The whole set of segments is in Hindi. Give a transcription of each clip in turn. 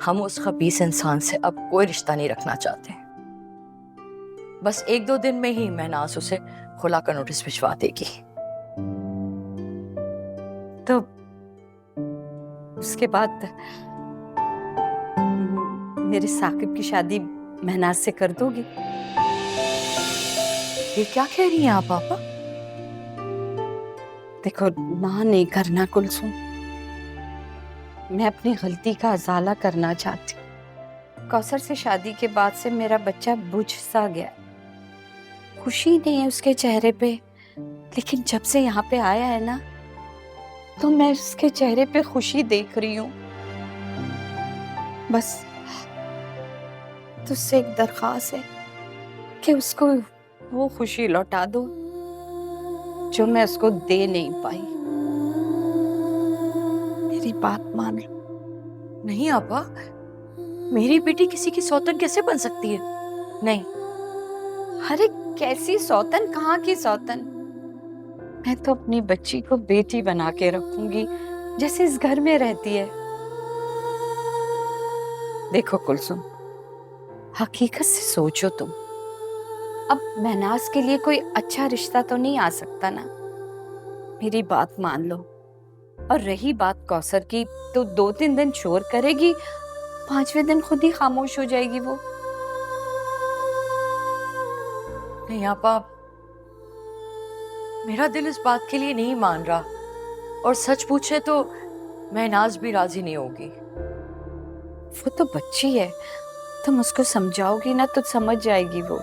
हम उस खबीस इंसान से अब कोई रिश्ता नहीं रखना चाहते। बस 1-2 दिन में ही महनाज उसे खुला का नोटिस भिजवा देगी। तो उसके बाद मेरे साकिब की शादी महनाज से कर दोगी? ये क्या कह रही हैं आप पापा? देखो, ना नहीं करना कुलसुम। मैं अपनी गलती का अजाला करना चाहती हूँ। कौसर से शादी के बाद से मेरा बच्चा बुझ सा गया। खुशी नहीं है उसके चेहरे पे, लेकिन जब से यहाँ पे आया है ना, तो मैं उसके चेहरे पे खुशी देख रही हूँ। बस तुझसे एक दरख्वास्त है कि उसको वो खुशी लौटा दो जो मैं उसको दे नहीं पाई। मेरी बात मान लो। नहीं आपा, मेरी बेटी किसी की सौतन कैसे बन सकती है? नहीं। अरे कैसी सौतन, कहाँ की सौतन? मैं तो अपनी बच्ची को बेटी बना के रखूंगी, जैसे इस घर में रहती है। देखो कुलसुम, हकीकत से सोचो तुम। अब महनाज के लिए कोई अच्छा रिश्ता तो नहीं आ सकता ना। मेरी बात मान लो। और रही बात कौसर की, तो 2-3 दिन शोर करेगी, 5वें दिन खुद ही खामोश हो जाएगी वो। नहीं आपा, मेरा दिल इस बात के लिए नहीं मान रहा। और सच पूछे तो महनाज भी राजी नहीं होगी। वो तो बच्ची है, तुम उसको समझाओगी ना तो समझ जाएगी वो।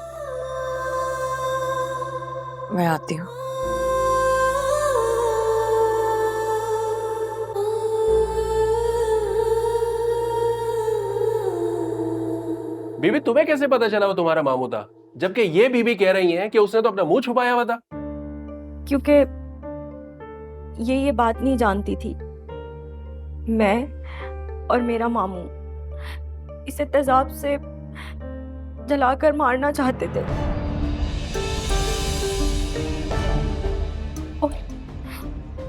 मैं आती हूँ। बीबी, तुम्हें कैसे पता चला वो तुम्हारा मामू था, जबकि ये बीबी कह रही हैं कि उसने तो अपना मुंह छुपाया हुआ था? क्योंकि ये बात नहीं जानती थी। मैं और मेरा मामू इसे तेजाब से जलाकर मारना चाहते थे।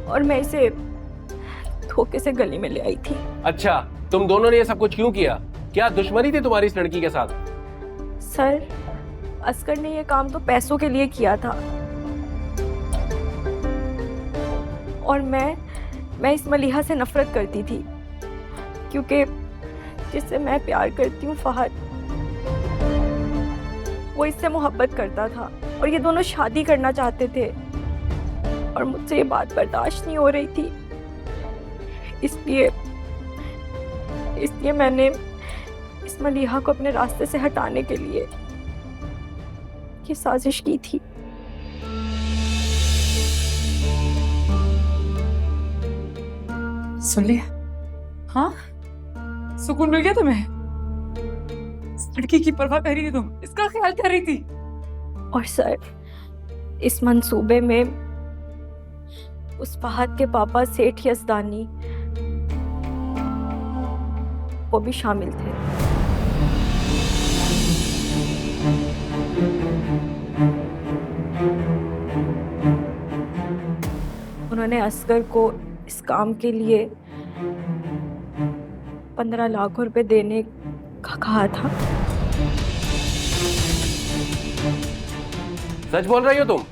और मैं इसे धोखे से गली में ले आई थी। अच्छा, तुम दोनों ने ये सब कुछ क्यों किया? क्या दुश्मनी थी तुम्हारी इस लड़की के साथ? सर, असगर ने ये काम तो पैसों के लिए किया था। और मैं इस मलिहा से नफरत करती थी, क्योंकि जिससे मैं प्यार करती हूँ फहद, वो इससे मोहब्बत करता था और ये दोनों शादी करना चाहते थे। और मुझसे ये बात बर्दाश्त नहीं हो रही थी, इसलिए मैंने इस मलिहा को अपने रास्ते से हटाने के लिए ये साजिश की थी। सुन लिया? हाँ, सुकून मिल गया तुम्हें? इस लड़की की परवाह कर रही थी तुम, इसका ख्याल कर रही थी। और सर, इस मंसूबे में उस फहद के पापा सेठ यज़दानी वो भी शामिल थे। उन्होंने असगर को इस काम के लिए 15 लाख रुपए देने का कहा था। सच बोल रही हो तुम?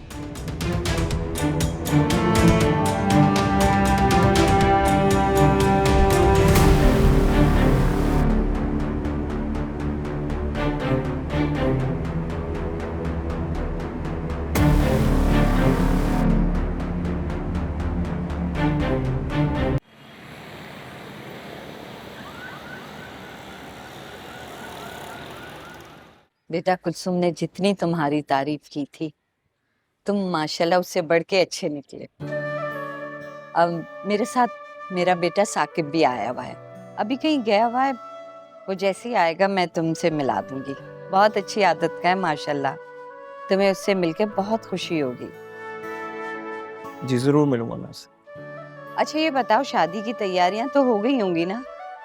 बेटा, कुलसुम ने जितनी तुम्हारी तारीफ की थी, तुम माशाल्लाह उससे बढ़ के अच्छे निकले। अब मेरे साथ मेरा बेटा साकिब भी आया हुआ है, अभी कहीं गया हुआ है। वो जैसे ही आएगा मैं तुमसे मिला दूंगी। बहुत अच्छी आदत का है माशाल्लाह, तुम्हें उससे मिलके बहुत खुशी होगी। जी जरूर मिलूंगा मैं उससे। अच्छा ये बताओ, शादी की तैयारियां तो हो गई होंगी ना?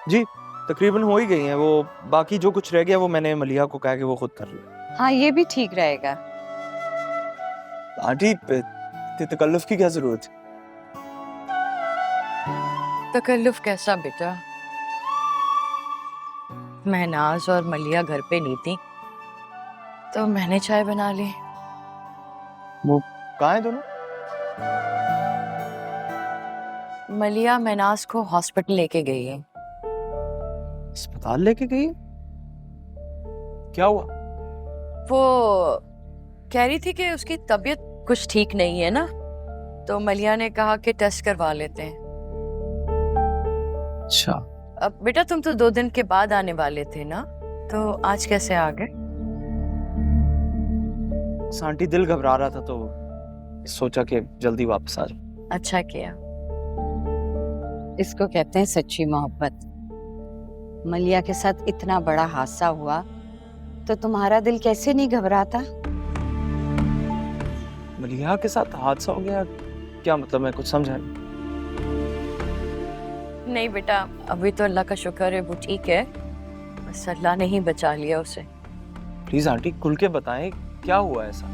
जी तकरीबन हो ही गई हैं। वो बाकी जो कुछ रह गया वो मैंने मलिहा को कहा कि वो खुद कर ले। हाँ, ये भी ठीक रहेगा। आंटी, तकल्लुफ की क्या जरूरत है? तकल्लुफ कैसा बेटा? महनाज और मलिया घर पे नहीं थी तो मैंने चाय बना ली। वो कहाँ है दोनों? मलिया महनाज को हॉस्पिटल लेके गई है। अस्पताल लेके गई? क्या हुआ? वो कह रही थी कि उसकी तबीयत कुछ ठीक नहीं है ना, तो मलिया ने कहा कि टेस्ट करवा लेते हैं। अच्छा। अब बेटा तुम तो 2 दिन के बाद आने वाले थे ना, तो आज कैसे आ गए? आंटी दिल घबरा रहा था तो सोचा कि जल्दी वापस आ जाऊं। अच्छा किया। इसको कहते हैं सच्ची मोहब्बत। मलिया के साथ इतना बड़ा हादसा हुआ तो तुम्हारा दिल कैसे नहीं घबराता? मलिहा के साथ हादसा हो गया? क्या मतलब, मैं कुछ समझा नहीं। नहीं बेटा, अभी तो अल्लाह का शुक्र है वो ठीक है, बस अल्लाह ने ही बचा लिया उसे। प्लीज आंटी खुल के बताएं क्या हुआ ऐसा?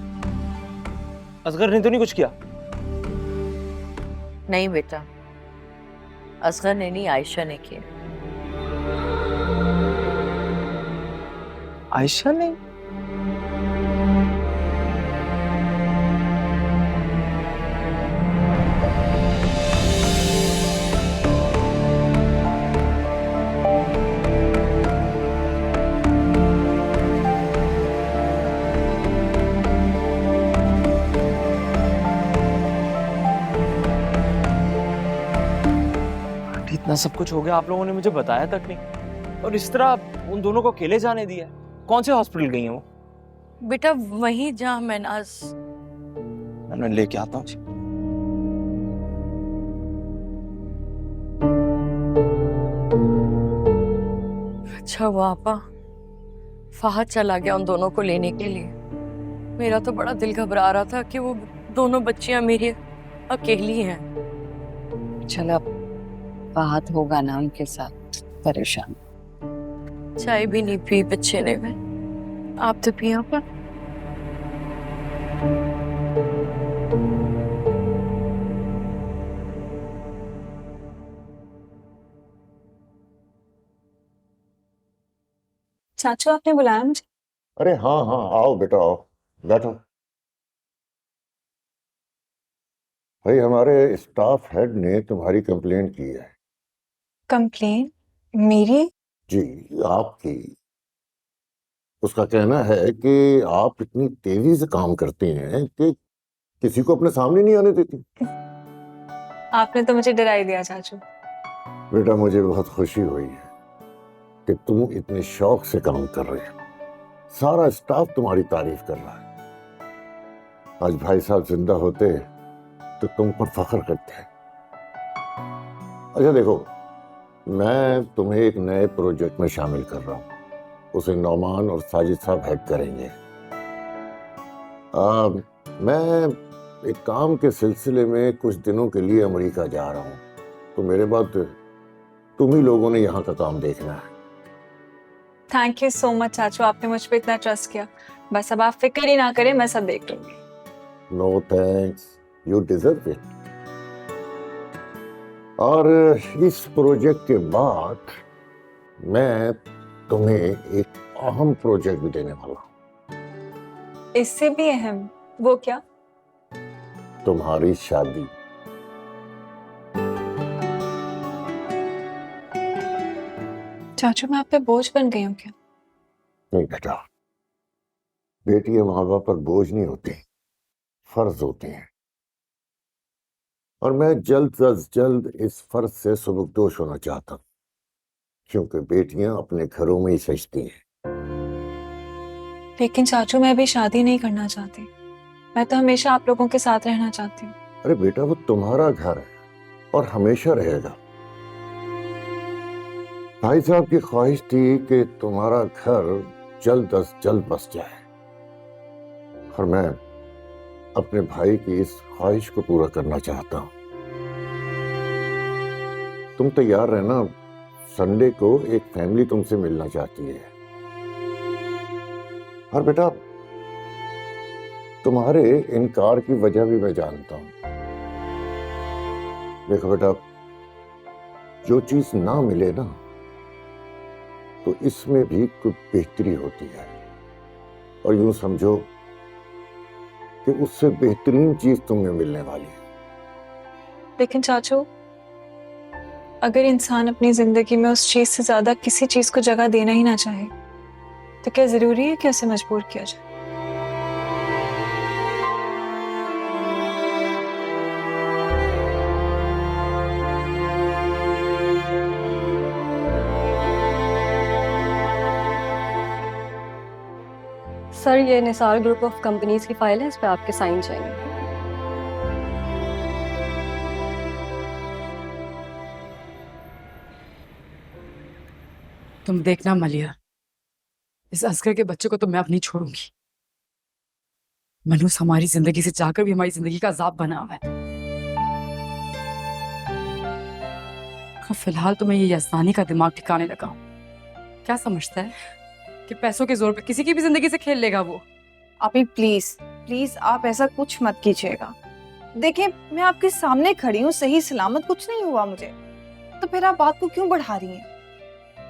असगर ने तो नहीं कुछ किया? नहीं बेटा, असगर ने नहीं, आयशा ने किया। आयशा ने? इतना सब कुछ हो गया, आप लोगों ने मुझे बताया तक नहीं, और इस तरह उन दोनों को अकेले जाने दिया। कौन से हॉस्पिटल गई हैं वो? बेटा वहीं जहाँ महनाज। मैं लेके आता हूँ। अच्छा हुआ आपा फहद चला गया उन दोनों को लेने के लिए। मेरा तो बड़ा दिल घबरा रहा था कि वो दोनों बच्चियां मेरी अकेली हैं। चलो अब बात होगा ना उनके साथ, परेशान। चाय भी नहीं पी बच्चे ने। आप तो पिया पर। चाचू आपने बुलाया मुझे? अरे हाँ हाँ, आओ बेटा आओ, बैठो। भाई हमारे स्टाफ हेड ने तुम्हारी कंप्लेंट की है। कंप्लेन? मेरी? जी आपकी। उसका कहना है कि आप इतनी तेजी से काम करती हैं कि किसी को अपने सामने नहीं आने देती। आपने तो मुझे डरा ही दिया चाचू। बेटा मुझे बहुत खुशी हुई है कि तुम इतने शौक से काम कर रहे हो। सारा स्टाफ तुम्हारी तारीफ कर रहा है। आज भाई साहब जिंदा होते तो तुम पर फख्र करते हैं। अच्छा देखो, मैं तुम्हें एक नए प्रोजेक्ट में शामिल कर रहा हूं। उसे नौमान और साजिद साहब हेड करेंगे। मैं एक काम के सिलसिले में कुछ दिनों के लिए अमेरिका जा रहा हूं, तो मेरे बाद तुम ही लोगों ने यहाँ का काम देखना है। थैंक यू सो मच चाचू, आपने मुझ पे इतना ट्रस्ट किया। बस अब आप फिक्र ही ना करें, मैं सब देख लूंगी। No thanks, you deserve it. और इस प्रोजेक्ट के बाद मैं तुम्हें एक अहम प्रोजेक्ट भी देने वाला हूं। इससे भी अहम? वो क्या? तुम्हारी शादी। चाचू मैं आप पे बोझ बन गई हूँ क्या? नहीं बेटा, बेटियां माँ बाप पर बोझ नहीं होती, फर्ज होते हैं। और मैं जल्द अज जल्द इस फर्ज से सुबुकदोश होना चाहता हूं, क्योंकि बेटियां अपने घरों में ही सजती हैं। लेकिन चाचू मैं अभी शादी नहीं करना चाहती। मैं तो हमेशा आप लोगों के साथ रहना चाहती हूँ। अरे बेटा, वो तुम्हारा घर है और हमेशा रहेगा। भाई साहब की ख्वाहिश थी कि तुम्हारा घर जल्द अज जल्द बस जाए, और मैं अपने भाई की इस ख्वाहिश को पूरा करना चाहता हूं। तुम तैयार रहना, संडे को एक फैमिली तुमसे मिलना चाहती है। और बेटा, तुम्हारे इनकार की वजह भी मैं जानता हूं। देखो बेटा, जो चीज ना मिले ना, तो इसमें भी कुछ बेहतरी होती है, और यूं समझो कि उससे बेहतरीन चीज तुम्हें मिलने वाली है। लेकिन चाचू, अगर इंसान अपनी जिंदगी में उस चीज से ज्यादा किसी चीज को जगह देना ही ना चाहे, तो क्या जरूरी है कि उसे मजबूर किया जाए? सर, ये निसार ग्रुप ऑफ कंपनीज की फाइल है, इस पे आपके साइन चाहिए। तुम देखना मलिया, इस असगर के बच्चे को तो मैं अब नहीं छोड़ूंगी। मनूस हमारी जिंदगी से जाकर भी हमारी जिंदगी का अजाब बना हुआ है। फिलहाल तो मैं ये यज़दानी का दिमाग ठिकाने लगा हूं। क्या समझता है कि पैसों के जोर पे किसी की भी जिंदगी से खेल लेगा वो? आपी प्लीज प्लीज आप ऐसा कुछ मत कीजिएगा। देखिए, मैं आपके सामने खड़ी हूँ, सही सलामत कुछ नहीं हुआ मुझे, तो फिर आप बात को क्यों बढ़ा रही हैं?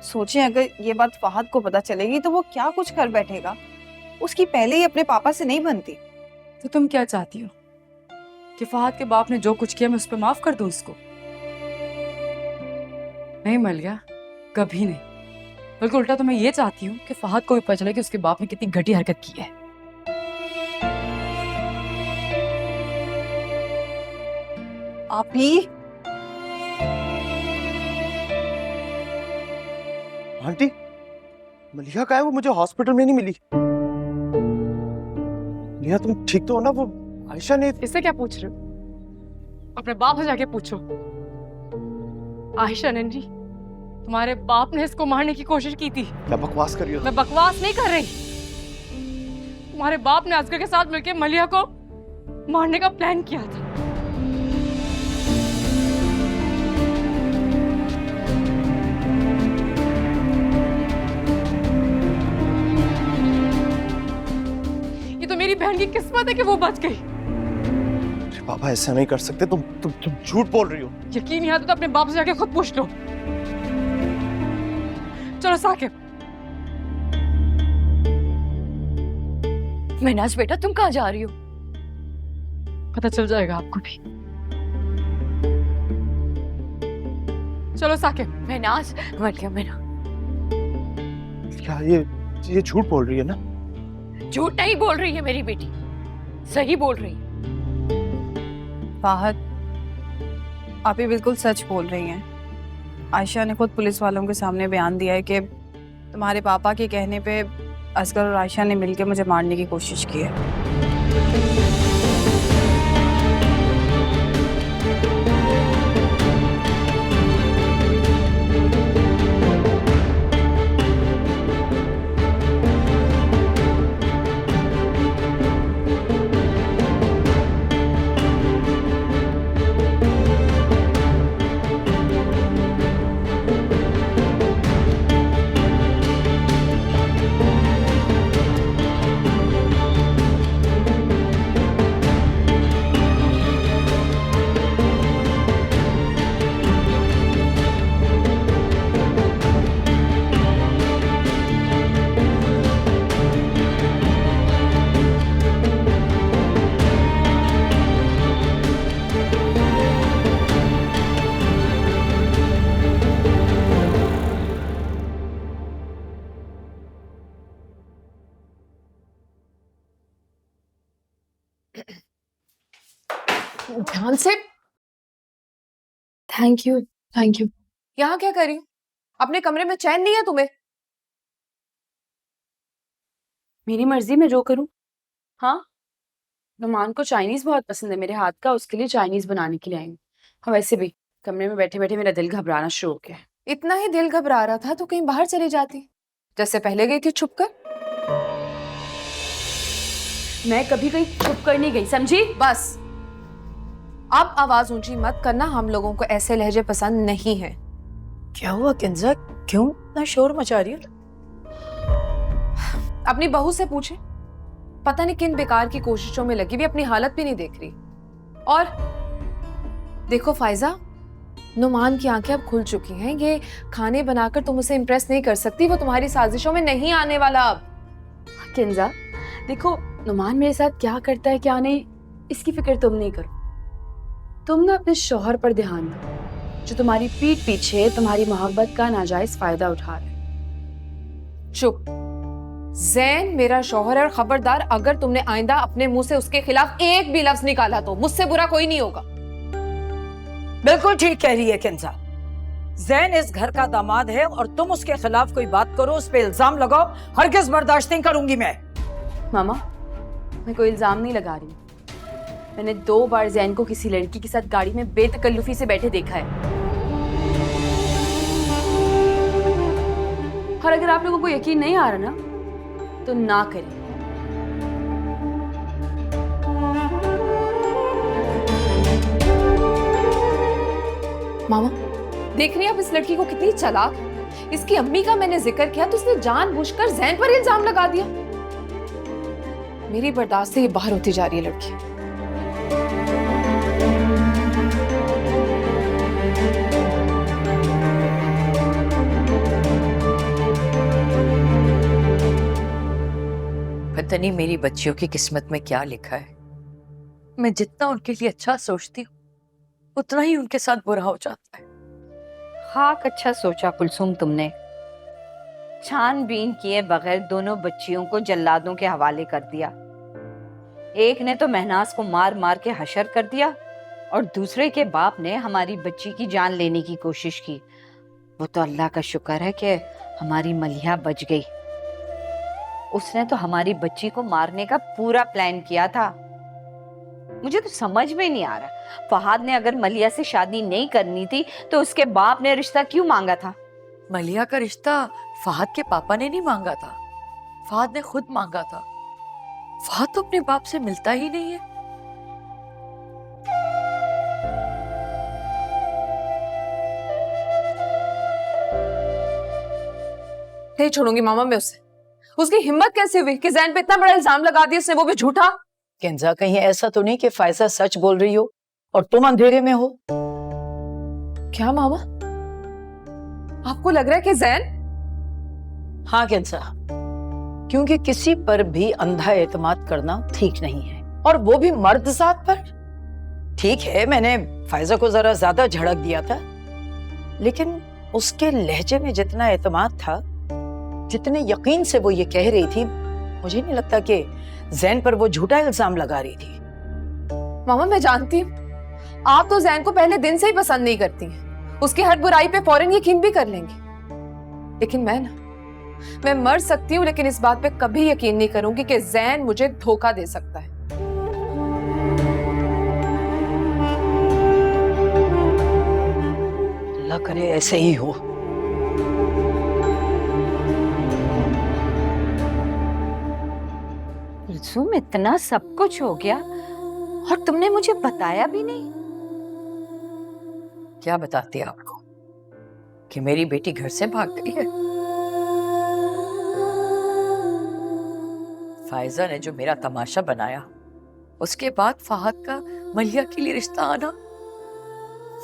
सोचें, अगर ये बात फहद को पता चलेगी तो वो क्या कुछ कर बैठेगा। उसकी पहले ही अपने पापा से नहीं बनती। तो तुम क्या चाहती हो कि फहद के बाप ने जो कुछ किया मैं उस पर माफ कर दूं उसको? नहीं मलिया, कभी नहीं। बल्कि उल्टा तो मैं ये चाहती हूँ कि फहद को भी पता चले कि उसके बाप ने कितनी घटिया हरकत की है। आपी, आंटी, मलिया कहाँ है? वो मुझे हॉस्पिटल में नहीं मिली। मलिया तुम ठीक तो हो ना? वो आयशा ने... इससे क्या पूछ रहे हो? अपने बाप से जाके पूछो। आयशा ने नहीं, तुम्हारे बाप ने इसको मारने की कोशिश की थी। क्या बकवास कर रही हो? मैं बकवास नहीं कर रही। तुम्हारे बाप ने असगर के साथ मिलकर मलिया को मारने का प्लान किया था। ये तो मेरी बहन की किस्मत है कि वो बच गई। अरे पापा, ऐसा नहीं कर सकते। तुम झूठ बोल रही हो। यकीन नहीं आता तो अपने बाप से जाके खुद पूछ लो। चलो साकिब। महनाज बेटा, तुम कहाँ जा रही हो? पता चल जाएगा आपको भी। चलो साकिब। महनाज, मलिया, मैना क्या ये झूठ बोल रही है ना? झूठ नहीं बोल रही है मेरी बेटी, सही बोल रही है। फहद, आप ही बिल्कुल सच बोल रही हैं। आयशा ने खुद पुलिस वालों के सामने बयान दिया है कि तुम्हारे पापा के कहने पे असगर और आयशा ने मिलकर मुझे मारने की कोशिश की है। ध्यान से। Thank you, thank you. यहाँ क्या कर रही हो? अपने कमरे में चैन नहीं है तुम्हें? मेरी मर्जी में जो करूं। हाँ, नुमान को चाइनीज बहुत पसंद है मेरे हाथ का, उसके लिए चाइनीज बनाने के लिए आई हूँ। हाँ, वैसे भी कमरे में बैठे बैठे मेरा दिल घबराना शुरू हो गया। इतना ही दिल घबरा रहा था तो कहीं बाहर चली जाती, जैसे पहले गई थी छुप कर। मैं कभी कहीं छुप कर नहीं गई, समझी? बस अब आवाज ऊंची मत करना, हम लोगों को ऐसे लहजे पसंद नहीं है। क्या हुआ किंजा, क्यों इतना शोर मचा रही हो? अपनी बहू से पूछे, पता नहीं किन बेकार की कोशिशों में लगी हुई, अपनी हालत भी नहीं देख रही। और देखो फायजा, नुमान की आंखें अब खुल चुकी हैं। ये खाने बनाकर तुम उसे इम्प्रेस नहीं कर सकती, वो तुम्हारी साजिशों में नहीं आने वाला अब। किंजा, देखो नुमान मेरे साथ क्या करता है क्या नहीं, इसकी फिक्र तुम नहीं करो। तुम ना अपने शौहर पर ध्यान दो, जो तुम्हारी पीठ पीछे तुम्हारी मोहब्बत का नाजायज फायदा उठा रहे हैं। चुप। जैन मेरा शौहर है और खबरदार अगर तुमने आइंदा अपने मुंह से उसके खिलाफ एक भी लफ्ज निकाला तो मुझसे बुरा कोई नहीं होगा। बिल्कुल ठीक कह रही है किंजा। जैन इस घर का दामाद है और तुम उसके खिलाफ कोई बात करो, उस पे इल्जाम लगाओ, हरगिज बर्दाश्त नहीं करूंगी मैं। मामा, मैं कोई इल्जाम नहीं लगा रही। मैंने 2 बार जैन को किसी लड़की के साथ गाड़ी में बेतकल्लुफी से बैठे देखा है। और अगर आप लोगों को यकीन नहीं आ रहा ना, तो ना करें। मामा, देख रही हैं आप इस लड़की को कितनी चालाक है। इसकी अम्मी का मैंने जिक्र किया तो इसने जानबूझकर जैन पर इल्जाम लगा दिया। मेरी बर्दाश्त से ये बाहर होती जा रही है लड़की। पता नहीं मेरी बच्चियों की किस्मत में क्या लिखा है। मैं जितना उनके लिए अच्छा सोचती हूँ उतना ही उनके साथ बुरा हो जाता है। खाक अच्छा सोचा कुलसुम तुमने। छानबीन किए बगैर दोनों बच्चियों को जल्लादों के हवाले कर दिया। एक ने तो महनाज को मार मार के हशर कर दिया और दूसरे के बाप ने हमारी बच्ची की जान लेने की कोशिश की। वो तो अल्लाह का शुक्र है कि हमारी मलिहा बच गई। उसने तो हमारी बच्ची को मारने का पूरा प्लान किया था। मुझे तो समझ में नहीं आ रहा, फहाद ने अगर मलिया से शादी नहीं करनी थी तो उसके बाप ने रिश्ता क्यों मांगा था? मलिया का रिश्ता फहद के पापा ने नहीं मांगा था, फहद ने खुद मांगा था। फहद तो अपने बाप से मिलता ही नहीं है। नहीं छोड़ूंगी मामा मैं उसे। उसकी हिम्मत कैसे हुई कि जैन पे इतना बड़ा इल्जाम लगा दिया उसने, वो भी झूठा। किंजा, कहीं ऐसा तो नहीं कि फायजा सच बोल रही हो और तुम अंधेरे में हो? क्या मामा, आपको लग रहा है कि जैन? हाँ किंजा, क्योंकि किसी पर भी अंधा एतमाद करना ठीक नहीं है, और वो भी मर्द जात पर। ठीक है, मैंने फायजा को जरा ज्यादा झड़क दिया था, लेकिन उसके लहजे में जितना एतमाद था, जितने यकीन से वो ये कह रही थी, मुझे नहीं लगता कि जैन पर वो झूठा इल्जाम लगा रही थी। मामा मैं जानती हूँ आप तो जैन को पहले दिन से ही पसंद नहीं करती हैं, उसकी हर बुराई पे फौरन यकीन भी कर लेंगी। लेकिन मैं मर सकती हूँ लेकिन इस बात पे कभी यकीन नहीं करूंगी कि जैन मुझे धोखा दे सकता है। अल्लाह करे ऐसे ही हो। कुलसुम, इतना सब कुछ हो गया और तुमने मुझे बताया भी नहीं। क्या बताती है आपको कि मेरी बेटी घर से भाग गई है? फायजा ने जो मेरा तमाशा बनाया, उसके बाद फहद का मलिया के लिए रिश्ता आना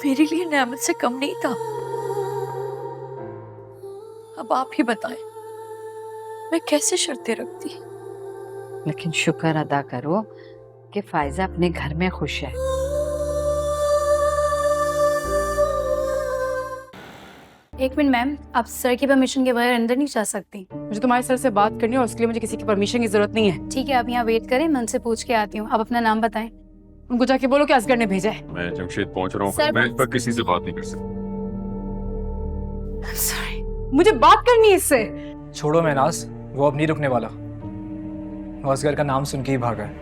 मेरे लिए नेमत से कम नहीं था। अब आप ही बताएं, मैं कैसे शर्तें रखती? लेकिन शुक्र अदा करो कि फायजा अपने घर में खुश है। एक मिनट मैम, आप सर की परमिशन के बगैर अंदर नहीं जा सकती। मुझे तुम्हारे सर से बात करनी है और उसके लिए मुझे किसी की परमिशन की जरूरत नहीं है। ठीक है, आप यहाँ वेट करें, मैं उनसे पूछ के आती हूँ। आप अपना नाम बताएं। उनको जाके बोलो कि असगर ने भेजा है। मैं जमशेद पहुंच रहा सर, हूँ, मैं इस पर किसी से बात नहीं कर सकता। सॉरी, मुझे बात करनी है इससे। छोड़ो महनाज, वो अब नहीं रुकने वाला। वो असगर का नाम सुन के ही भागा है।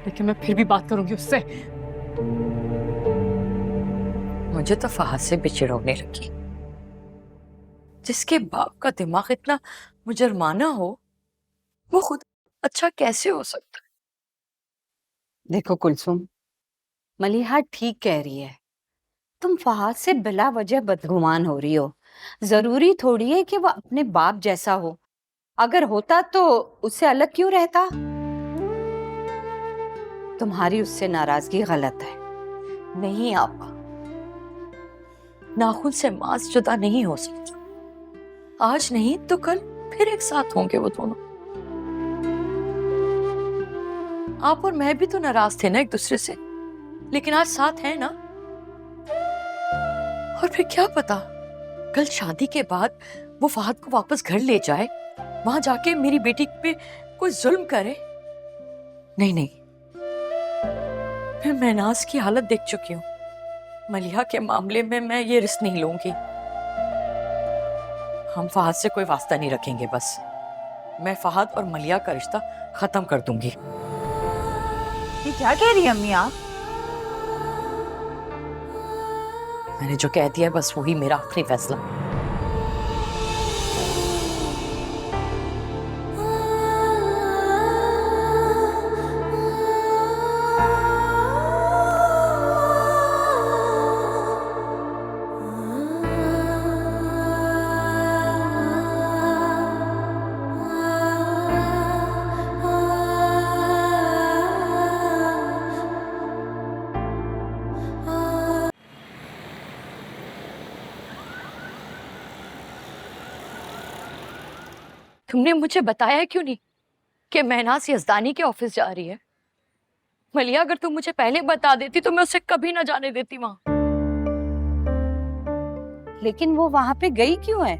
लेकिन मैं फिर भी बात करूंगी उससे। मुझे तो फहद से बिछड़ोने लगी। जिसके बाप का दिमाग इतना मुजरमाना हो, वो खुद अच्छा कैसे हो सकता है? देखो कुलसुम, मलिहा ठीक कह रही है। तुम फहद से बिला वजह बदगुमान हो रही हो। जरूरी थोड़ी है कि वो अपने बाप जैसा हो। अगर होता तो उससे अलग क्यों रहता? तुम्हारी उससे नाराजगी गलत है। नहीं आपा, नाखून से मांस जुदा नहीं हो सकता। आज नहीं तो कल फिर एक साथ होंगे वो दोनों। आप और मैं भी तो नाराज थे ना एक दूसरे से, लेकिन आज साथ हैं ना। और फिर क्या पता कल शादी के बाद वो फहद को वापस घर ले जाए, वहां जाके मेरी बेटी पे कोई जुल्म करे। नहीं नहीं, मैं महनाज की हालत देख चुकी हूँ। मलिहा के मामले में मैं ये रिस्क नहीं लूंगी। हम फहद से कोई वास्ता नहीं रखेंगे। बस मैं फहद और मलिहा का रिश्ता खत्म कर दूंगी। ये क्या कह रही है अम्मी आप? मैंने जो कह दिया बस वही मेरा आखिरी फैसला। तुमने मुझे बताया क्यों नहीं कि महनाज यजदानी के ऑफिस जा रही है? मलिया, अगर तुम मुझे पहले बता देती तो मैं उसे कभी ना जाने देती वहां। लेकिन वो वहां पे गई क्यों है?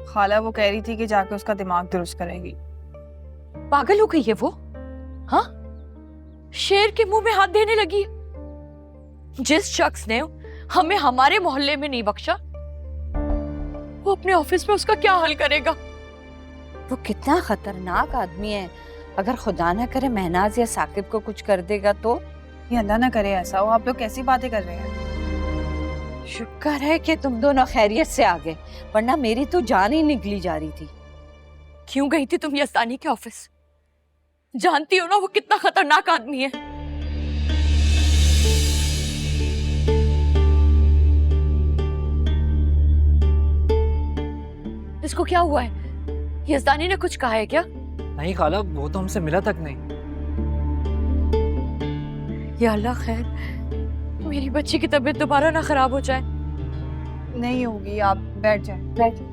खाला वो कह रही थी कि जाके उसका दिमाग दुरुस्त करेगी। पागल हो गई है वो? हाँ, शेर के मुंह में हाथ देने लगी। जिस शख्स ने हमें हमारे मोहल्ले में नहीं बख्शा, वो अपने ऑफिस में उसका क्या हल करेगा? वो कितना खतरनाक आदमी है। अगर खुदा ना करे महनाज या साकिब को कुछ कर देगा तो? ये अल्लाह ना करे ऐसा हो। आप लोग कैसी बातें कर रहे हैं? शुक्र है कि तुम दोनों खैरियत से आ गए, वरना मेरी तो जान ही निकली जा रही थी। क्यों गई थी तुम यजदानी के ऑफिस? जानती हो ना वो कितना खतरनाक आदमी है। इसको क्या हुआ है? यजदानी ने कुछ कहा है क्या? नहीं खाला, वो तो हमसे मिला तक नहीं। या अल्लाह खैर, मेरी बच्ची की तबीयत दोबारा ना खराब हो जाए। नहीं होगी, आप बैठ जाएं। बैठ।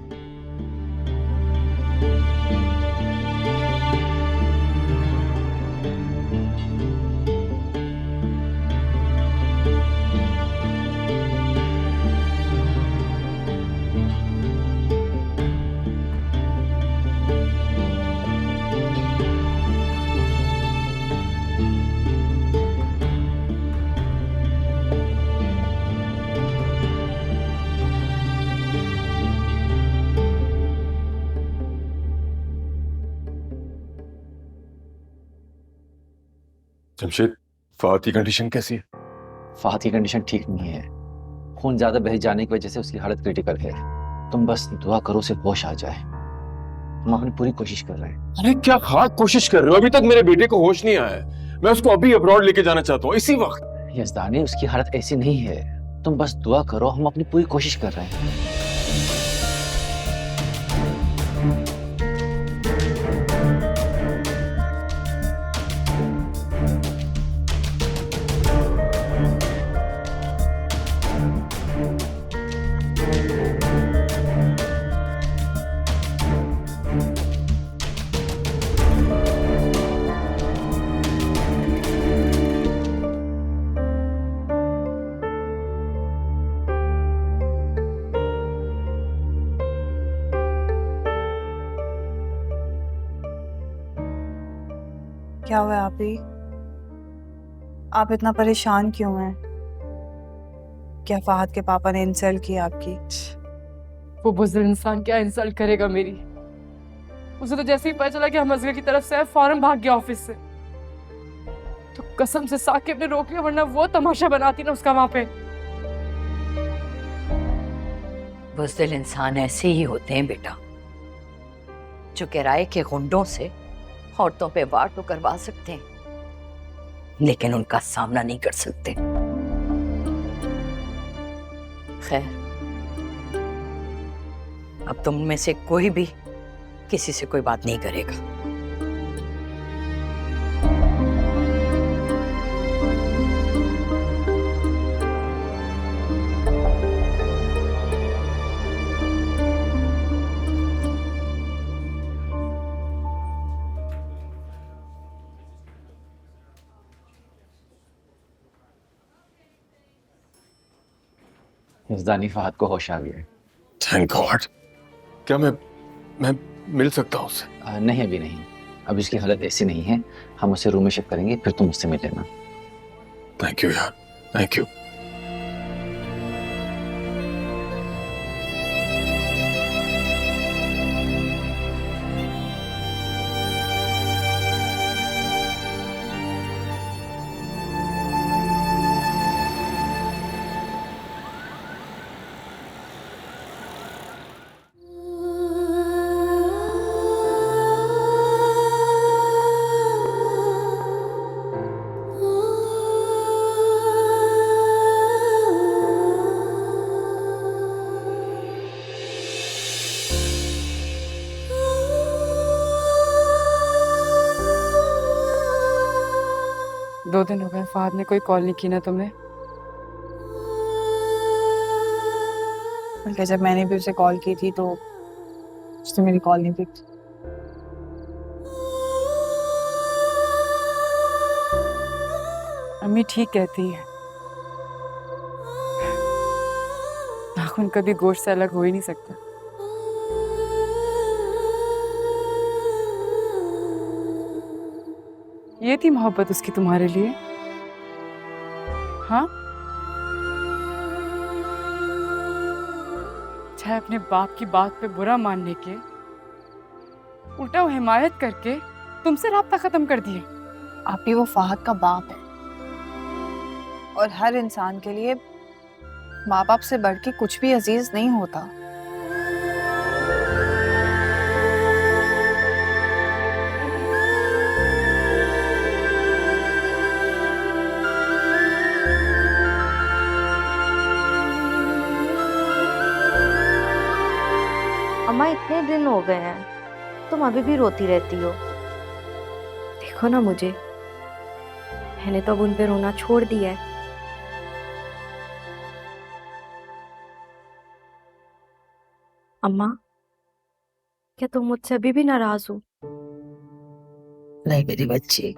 जमशेद, फहद की कंडीशन कैसी है? फहद की कंडीशन ठीक नहीं है। खून ज्यादा बह जाने की वजह से उसकी हालत क्रिटिकल है। तुम बस दुआ करो उसे होश आ जाए। हम अपनी पूरी कोशिश कर रहे हैं। अरे क्या खाक कोशिश कर रहे हो? अभी तक मेरे बेटे को होश नहीं आया है। मैं उसको अभी अब्रॉड लेके जाना चाहता हूँ, इसी वक्त। यजदानी, उसकी हालत ऐसी नहीं है। तुम बस दुआ करो, हम अपनी पूरी कोशिश कर रहे हैं। क्या हुआ आप ही? आप इतना परेशान क्यों हैं? क्या फहद के पापा ने इंसल्ट की आपकी? वो बुजुर्ग इंसान क्या इंसल्ट करेगा मेरी? उसे तो जैसे ही पता चला कि हम असगर की तरफ से है, फौरन भाग गया ऑफिस से। तो कसम से साकिब ने रोक लिया, वरना वो तमाशा बनाती ना उसका वहां पे। बुज़दिल इंसान ऐसे ही होते हैं बेटा, जो किराए के गुंडों से औरतों पे वार तो करवा सकते हैं, लेकिन उनका सामना नहीं कर सकते। खैर, अब तुम में से कोई भी किसी से कोई बात नहीं करेगा। हिफ्ज़ानी फहद को होश आ गया है। Thank God. क्या मैं मिल सकता हूँ उससे? नहीं अभी नहीं, अब इसकी हालत ऐसी नहीं है, हम उसे रूम में शिफ्ट करेंगे, फिर तुम उससे मिल लेना। थैंक यू यार, थैंक यू। दो दिन हो गए फहद ने कोई कॉल नहीं की ना तुम्हें? बल्कि जब मैंने भी उसे कॉल की थी तो उसने मेरी कॉल नहीं पिक की। अम्मी ठीक कहती है, नाखून कभी गोश्त से अलग हो ही नहीं सकता। ये थी मोहब्बत उसकी तुम्हारे लिए? हाँ, चाहे अपने बाप की बात पे बुरा मानने के उल्टा वो हिमायत करके तुमसे राब्ता खत्म कर दिए। आप ही वो फहद का बाप है और हर इंसान के लिए माँ बाप से बढ़ के कुछ भी अजीज नहीं होता। अम्मा इतने दिन हो गए हैं, तुम अभी भी रोती रहती हो। देखो ना मुझे, मैंने तो अब उन पे रोना छोड़ दिया है। अम्मा, क्या तुम मुझसे अभी भी नाराज हो? नहीं मेरी बच्ची,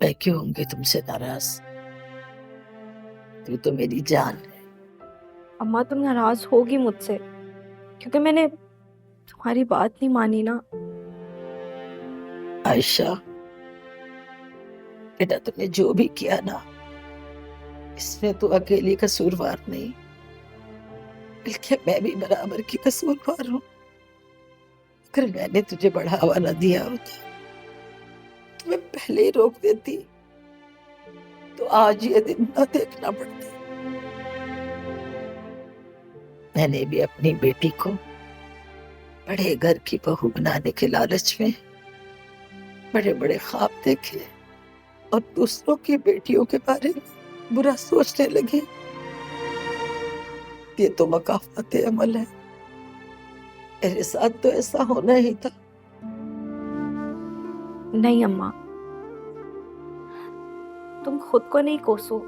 मैं क्यों होंगी तुमसे नाराज? तू तो मेरी जान है। अम्मा तुम नाराज होगी मुझसे क्योंकि मैंने तुम्हारी बात नहीं मानी ना। आयशा बेटा, तुमने जो भी किया ना, इसमें तो अकेली कसूरवार नहीं, बल्कि मैं भी बराबर की कसूरवार हूँ। अगर मैंने तुझे बढ़ावा न दिया होता तो मैं पहले ही रोक देती, तो आज ये दिन न देखना पड़ता। मैंने भी अपनी बेटी को बड़े घर की बहू बनाने के लालच में बड़े बड़े ख्वाब देखे और दूसरों की बेटियों के बारे में बुरा सोचने लगे। ये तो मकाफाते अमल है। मेरे साथ तो ऐसा होना ही था। नहीं अम्मा, तुम खुद को नहीं कोसो।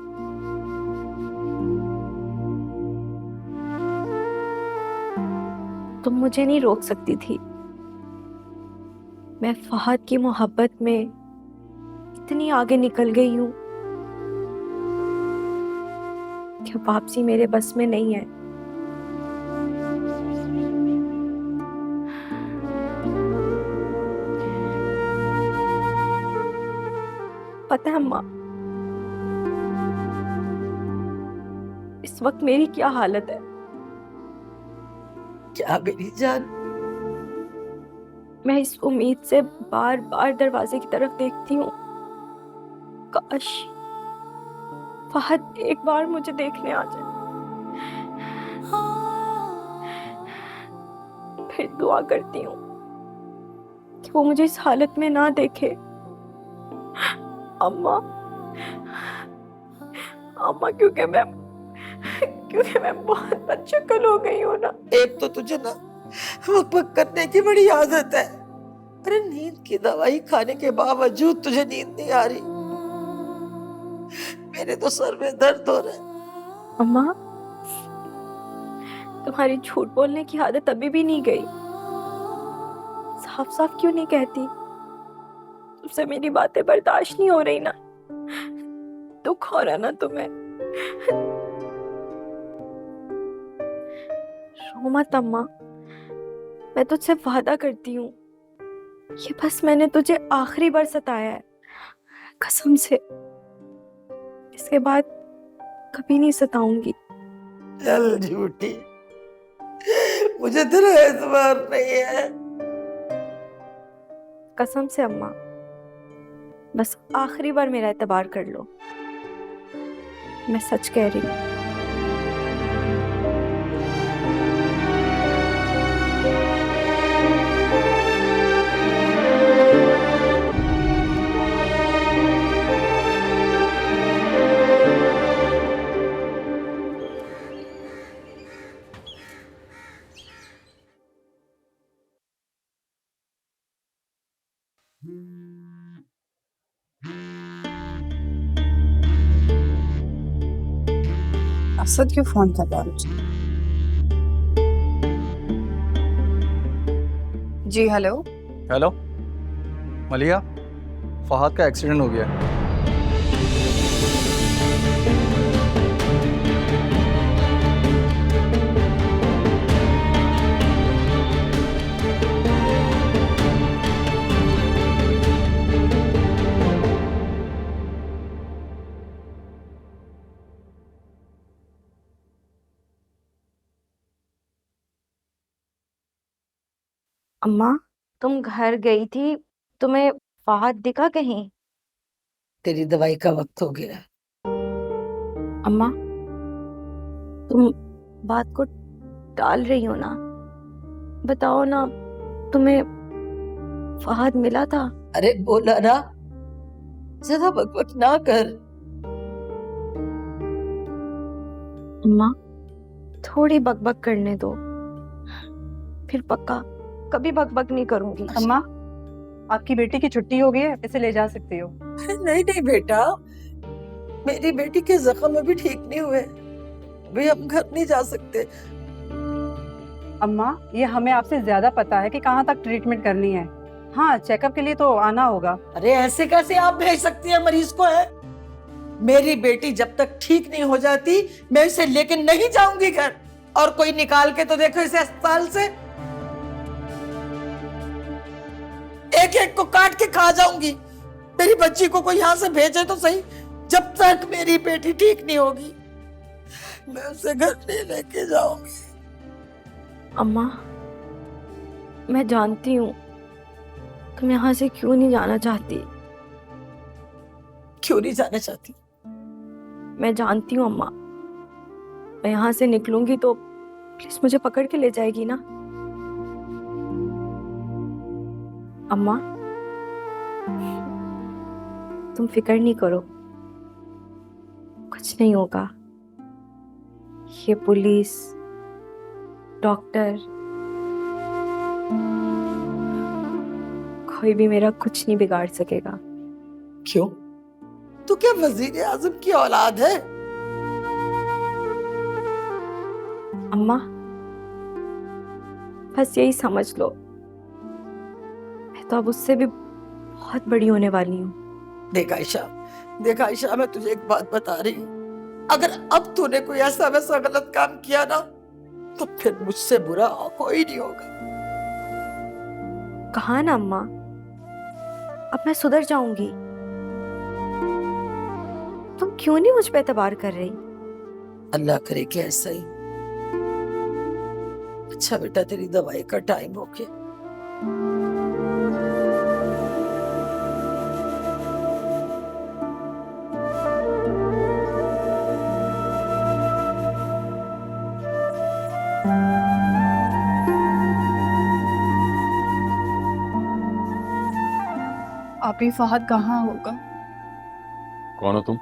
तुम मुझे नहीं रोक सकती थी। मैं फहद की मोहब्बत में इतनी आगे निकल गई हूं कि वापसी मेरे बस में नहीं है। पता है अम्मा, इस वक्त मेरी क्या हालत है? क्या मेरी जान? मैं इस उम्मीद से बार बार दरवाजे की तरफ देखती हूँ, काश फहद एक बार मुझे देखने आ जाए। फिर दुआ करती हूँ कि वो मुझे इस हालत में ना देखे। अम्मा, अम्मा क्योंकि मैं बहुत बदशक्ल हो गई हूँ ना। एक तो तुझे ना वक करने की बड़ी आदत है। अरे नींद की दवाई खाने के बावजूद तुझे नींद नहीं आ रही। मेरे तो सर में दर्द हो रहा है। अम्मा, तुम्हारी झूठ बोलने की आदत अभी भी नहीं गई। साफ साफ क्यों नहीं कहती? तुमसे मेरी बातें बर्दाश्त नहीं हो रही ना? दुख हो रहा ना तुम्हें? रो मत अम्मा, मैं तुझसे वादा करती हूँ, ये बस मैंने तुझे आखिरी बार सताया है, कसम से। इसके बाद कभी नहीं सताऊंगी। चल झूठी, मुझे तेरा एतबार नहीं है। कसम से अम्मा, बस आखिरी बार मेरा एतबार कर लो, मैं सच कह रही हूँ। असद क्यों फोन कर रहा है मुझे? जी हेलो। हेलो मलिया, फहद का एक्सीडेंट हो गया है। अम्मा, तुम घर गई थी, तुम्हें फहद दिखा कहीं? तेरी दवाई का वक्त हो गया। अम्मा, तुम बात को टाल रही हो ना, बताओ ना, तुम्हें फहद मिला था? अरे बोला ना, ज्यादा बकबक ना कर। अम्मा, थोड़ी बकबक करने दो, फिर पक्का कभी बकबक नहीं करूंगी। अम्मा, आपकी बेटी की छुट्टी हो गई है, इसे ले जा सकते हो। नहीं नहीं बेटा, मेरी बेटी के जख्म अभी ठीक नहीं हुए, अभी हम घर नहीं जा सकते। अम्मा, ये हमें आपसे ज्यादा पता है कि कहाँ तक ट्रीटमेंट करनी है। हाँ, चेकअप के लिए तो आना होगा। अरे ऐसे कैसे आप भेज सकती हैं मरीज को? है मेरी बेटी जब तक ठीक नहीं हो जाती, मैं इसे लेके नहीं जाऊंगी घर। और कोई निकाल के तो देखो इसे अस्पताल से, एक एक को काट के खा जाऊंगी। मेरी बच्ची को कोई यहाँ से भेजे तो सही। जब तक मेरी बेटी ठीक नहीं होगी, मैं उसे घर नहीं लेके जाऊंगी। अम्मा, मैं जानती हूँ तुम यहाँ से क्यों नहीं जाना चाहती। क्यों नहीं जाना चाहती? मैं जानती हूँ अम्मा, मैं यहाँ से निकलूंगी तो पुलिस मुझे पकड़ के ले जाएगी ना। अम्मा, तुम फिक्र नहीं करो, कुछ नहीं होगा। ये पुलिस, डॉक्टर, कोई भी मेरा कुछ नहीं बिगाड़ सकेगा। क्यों? तू क्या वजीर आजम की औलाद है? अम्मा, बस यही समझ लो, मैं तो अब उससे भी बहुत बड़ी होने वाली हूँ। देख आयशा, मैं तुझे एक बात बता रही हूँ, अगर अब तूने कोई ऐसा वैसा गलत काम किया ना, तो फिर मुझसे बुरा कोई नहीं होगा। कहा ना अम्मा, अब मैं सुधर जाऊंगी। तुम क्यों नहीं मुझ पे एतबार कर रही? अल्लाह करे कि ऐसा ही। अच्छा बेटा, तेरी दवाई का टाइम हो गया। अभी फहद कहाँ होगा? कौन हो तुम?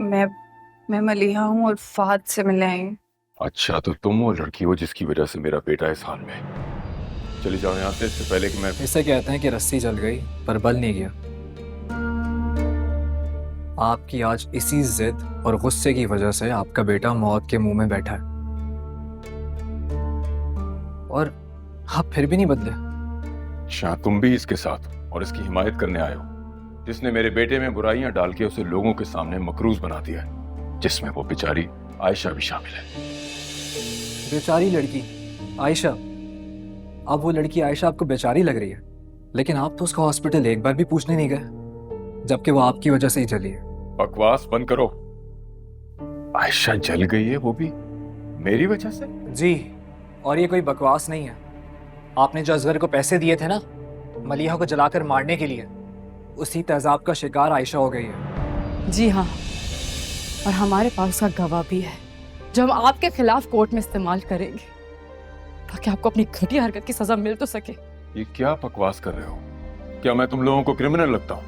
मैं मलिहा हूँ और फहद से मिलने आई हूँ। अच्छा, तो तुम वो लड़की हो जिसकी वजह से मेरा बेटा इस हाल में। चली जाओ यहाँ से, इससे पहले कि मैं। इसे कहते हैं कि रस्सी जल गई पर बल नहीं गया। आपकी आज इसी जिद और गुस्से की वजह से आपका बेटा मौत के मुंह में बैठा है, और आप फिर भी नहीं बदले। अच्छा, तुम भी इसके साथ और इसकी हिमायत करने आए हो, जिसने मेरे बेटे में बुराइयां डाल के उसे लोगों के सामने मकरूज बना दिया है, जिसमें वो बेचारी आयशा भी शामिल है। बेचारी लड़की, आयशा, अब वो लड़की आयशा आपको बेचारी लग रही है, लेकिन आप तो उसका हॉस्पिटल एक बार भी पूछने नहीं गए, जबकि वो आपकी वजह से ही जली है। बकवास बंद करो। आयशा जल गई है, वो भी मेरी वजह से? जी, और ये कोई बकवास नहीं है। आपने जो असगर को पैसे दिए थे ना मलिहा को जलाकर मारने के लिए, उसी तेजाब का शिकार आयशा हो गई है। जी हाँ, और हमारे पास उसका गवाह भी है जो हम आपके खिलाफ कोर्ट में इस्तेमाल करेंगे, ताकि आपको अपनी घटिया हरकत की सजा मिल तो सके। ये क्या बकवास कर रहे हो? क्या मैं तुम लोगों को क्रिमिनल लगता हूँ?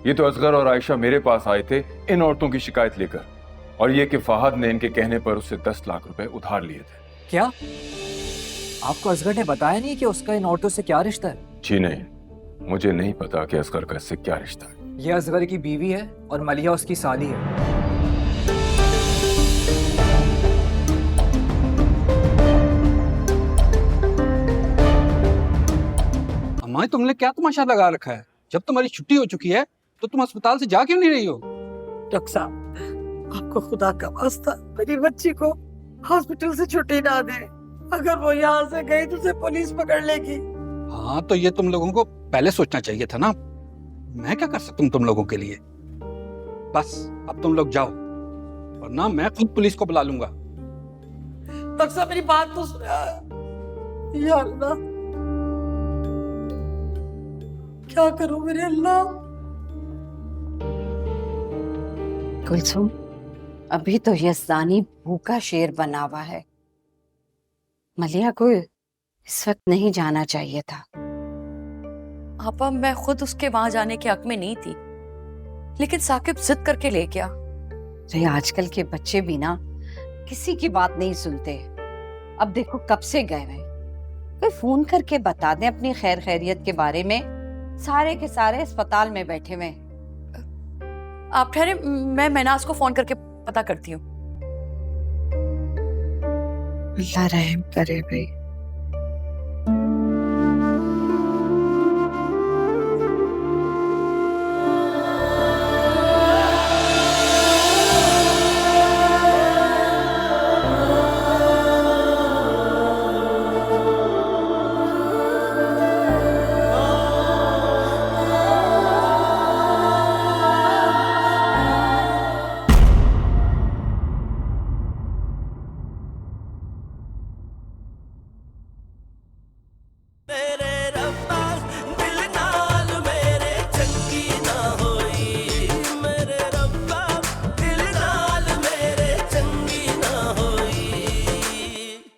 ये तो असगर और आयशा मेरे पास आए थे इन औरतों की शिकायत लेकर, और ये कि फहद ने इनके कहने पर उससे 10 लाख रुपए उधार लिए थे। क्या आपको असगर ने बताया नहीं कि उसका इन औरतों से क्या रिश्ता है? जी नहीं, मुझे नहीं पता कि असगर का इससे क्या रिश्ता है। ये असगर की बीवी है और मलिहा उसकी साली है। अम्मा, तुमने क्या तमाशा लगा रखा है? जब तुम्हारी छुट्टी हो चुकी है तो तुम अस्पताल से जा क्यों नहीं रही हो? डॉक्टर साहब, आपको खुदा का वास्ता मेरी बच्ची को हॉस्पिटल से छुट्टी ना दे। अगर वो यहाँ से गई तो उसे पुलिस पकड़ लेगी। हाँ, तो ये तुम लोगों को पहले सोचना चाहिए था ना। मैं क्या कर सकता हूँ तुम लोगों के लिए? बस अब तुम लोग जाओ, वरना मैं खुद पुलिस को बुला लूंगा। डॉक्टर साहब, मेरी बात तो सुनो। या अल्लाह, क्या करूं मेरे अल्लाह। कुलसुम, अभी तो यज़दानी भूखा शेर बना हुआ है। मलिहा को इस वक्त नहीं जाना चाहिए था। आपा, मैं खुद उसके वहां जाने के हक में नहीं थी, लेकिन साकिब जिद करके ले गया। अरे आजकल के बच्चे भी ना किसी की बात नहीं सुनते। अब देखो कब से गए हैं, कोई फोन करके बता दें अपनी खैर खैरियत के बारे में। सारे के सारे अस्पताल में बैठे हुए। आप ठहरे, मैं महनाज को फोन करके पता करती हूँ। अल्लाह रहम करे भाई।